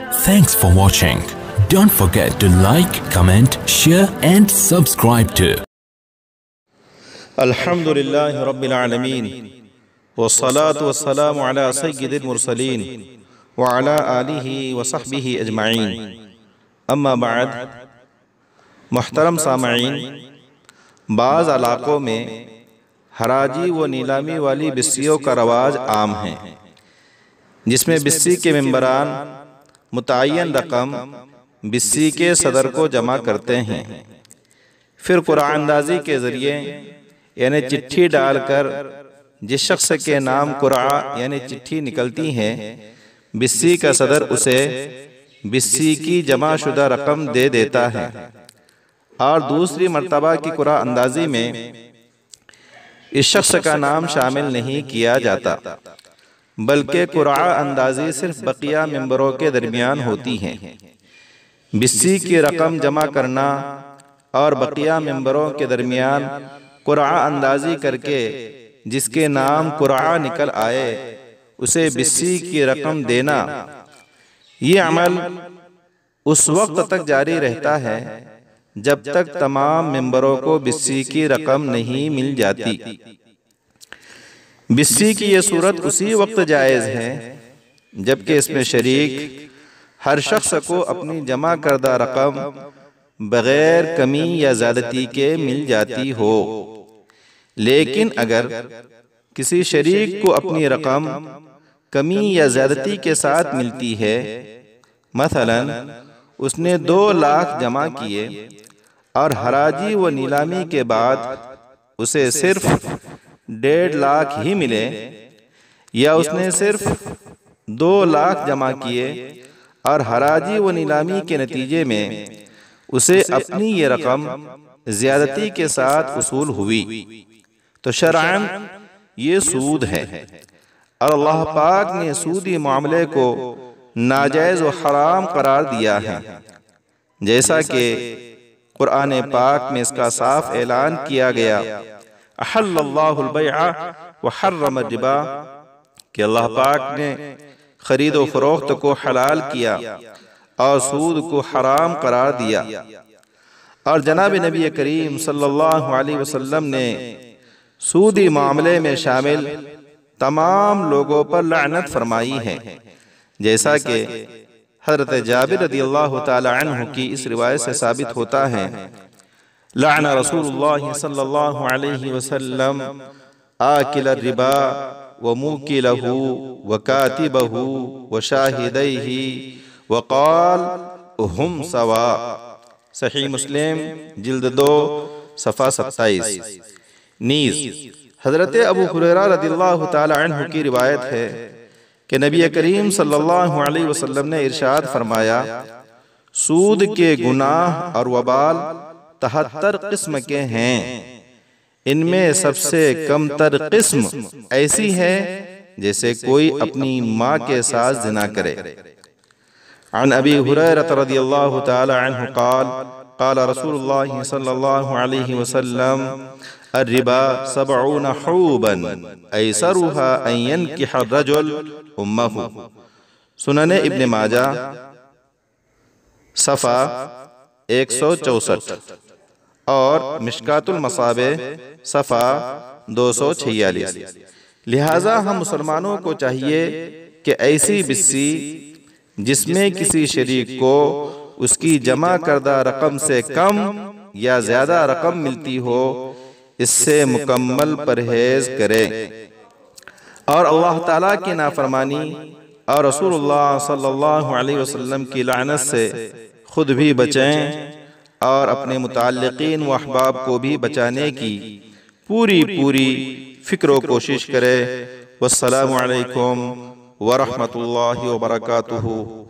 Thanks for watching. Don't forget to like, comment, share and subscribe to अल्हम्दुलिल्लाहि रब्बिल आलमीन वस्सलातु वस्सलामु अला सय्यिदिल मुरसलीन व अला आलिहि व सहबिहि अजमाइन। अम्मा बाद, मुहतरम सामईन, बाज़ इलाक़ों में हराजी व नीलामी वाली बिस्सियों का रवाज आम है, जिसमें बिस्सी के मेंबरान मुतय्यन रकम बिस्सी के सदर को जमा करते हैं, फिर कुरान अंदाजी के ज़रिए यानी चिट्ठी डालकर जिस शख्स के नाम कुरा यानी चिट्ठी निकलती है, बिस्सी का सदर उसे बिस्सी की जमा शुदा रकम दे देता है। और दूसरी मर्तबा की कुरा अंदाजी में इस शख्स का नाम शामिल नहीं किया जाता, बल्कि कुरा अंदाजी सिर्फ बकिया मेंबरों के दरमियान होती है। बिस्सी की रकम जमा करना और बकिया मेंबरों के दरमियान कुरा अंदाजी करके जिसके नाम कुरा निकल आए उसे बिस्सी की रकम देना, ये अमल उस वक्त तक जारी रहता है जब तक तमाम मेंबरों को बिस्सी की रकम नहीं मिल जाती। बिस्सी की ये सूरत उसी वक्त जायज़ है जबकि इसमें शरीक हर शख्स को अपनी जमा करदा रकम बगैर कमी या ज़्यादती के मिल जाती हो। लेकिन अगर किसी शरीक को अपनी रकम कमी या ज़्यादती के साथ मिलती है, मसलन उसने 2 लाख जमा किए और हराजी व नीलामी के बाद उसे सिर्फ 1.5 लाख ही मिले, या उसने सिर्फ 2 लाख जमा किए और हराजी व नीलामी के नतीजे में उसे अपनी ये रकम ज़्यादती के साथ उसूल हुई, तो शरअन ये सूद है और अल्लाह पाक ने सूदी मामले को नाजायज़ व हराम करार दिया है, जैसा कि कुरान पाक में इसका साफ ऐलान किया गया, अहल्लल्लाहुल बैअ व हर्रम रिबा, कि अल्लाह पाक ने खरीद व फरोख्त को हलाल किया और सूद को हराम करार दिया। और जनाब नबी करीम सल्लल्लाहु अलैहि वसल्लम ने सूदी मामले में शामिल तमाम लोगों पर लानत फरमाई है, जैसा कि हज़रत जाबिर रज़ियल्लाहु ताला अन्हु की इस रिवायत से साबित होता है, लअन रसूलुल्लाह सल्लल्लाहु अलैहि वसल्लम आकिल रिबा व मुकिलहु व कातिबहु व शाहिदैहि व क़ाल हुम सवा। सही मुस्लिम जिल्द 2 सफ़ा 27। नीज़ हज़रत अबू हुरैरा रज़ियल्लाहु ताला अन्हु की रिवायत है कि नबी करीम सल्लल्लाहु अलैहि वसल्लम ने इरशाद फरमाया, सूद के गुनाह और वबाल 73 किस्म के हैं, इनमें सबसे कमतर किस्म ऐसी है जैसे कोई अपनी माँ के साथ ज़िना करे। अन अबी हुरैरा रज़ियल्लाहु ताला अन्हु क़ाल क़ाल रसूलुल्लाह सल्लल्लाहु अलैहि वसल्लम अर्रिबा 70 हूबन ऐसरुहा अन यनकिह अर्रजुल उम्महु। सुनने इब्न माजा सफ़ा 164 और मिशकातुल मसाबे सफ़ा 246। लिहाजा हम मुसलमानों को चाहिए कि ऐसी बिस्सी जिसमें किसी शरीक को उसकी जमा करदा रकम से कम या ज़्यादा रकम मिलती हो, इससे मुकम्मल परहेज करें और अल्लाह ताला की नाफरमानी और रसूलुल्लाह सल्लल्लाहु अलैहि वसल्लम की लानत से खुद भी बचें और अपने मुताल्लिकीन व अहबाब को भी बचाने की पूरी फ़िक्र व कोशिश करें। वस्सलामु अलैकुम व रहमतुल्लाहि व बरकातुहू।